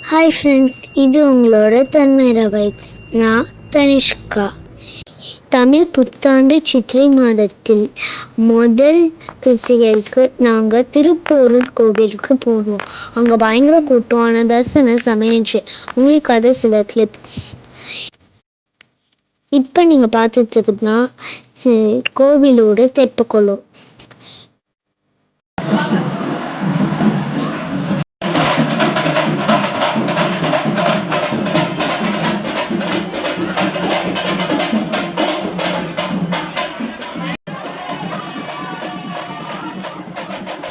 Hi friends, இது உங்களோட தன்மேரா vibes. நான் தனிஷ்கா. தமிழ் புத்தாண்டு சித்திரை மாதத்தில் முதல் கிருத்திகைக்கு நாங்கள் திருப்போரூர் கோவிலுக்கு போனோம். அங்கே பயங்கர கூட்டம், தரிசனம் சமையச்சு. உங்களுக்கு அது சில கிளிப்ஸ். இப்போ நீங்கள் பார்த்துட்டு இருக்குதுன்னா கோவிலோட தெப்பக்குளம்.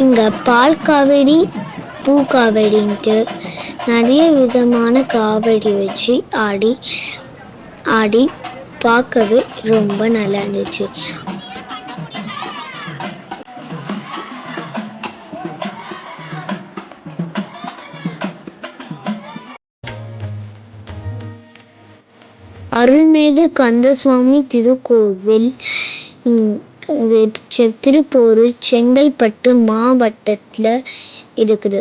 இங்கே பால் காவேரி, பூ காவேரின்ட்டு நிறைய விதமான காவடி வச்சு ஆடி பார்க்கவே ரொம்ப நல்லா இருந்துச்சு. அருள்மிகு கந்தசுவாமி திருக்கோவில் திருப்போரூர், செங்கல்பட்டு மாவட்டத்தில் இருக்குது.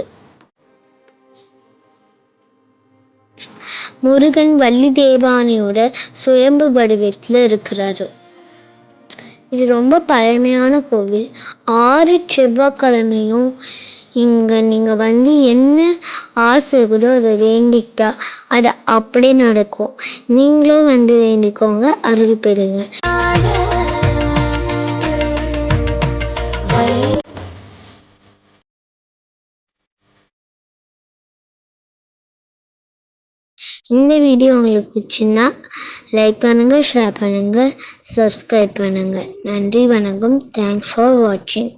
முருகன் வள்ளி தேவானையோட சுயம்பு வடிவத்தில் இருக்கிறாரு. இது ரொம்ப பழமையான கோவில். 6 செவ்வாய்க்கிழமையும் இங்கே நீங்கள் வந்து என்ன ஆசை இருக்குதோ அதை வேண்டிக்கிட்டா அது அப்படியே நடக்கும். நீங்களும் வந்து வேண்டிக்கோங்க, அருள் பெறுங்க. இந்த வீடியோ உங்களுக்கு பிடிச்சுன்னா லைக் பண்ணுங்கள், ஷேர் பண்ணுங்கள், சப்ஸ்கிரைப் பண்ணுங்கள். நன்றி, வணக்கம். தேங்க்ஸ் ஃபார் வாட்சிங்.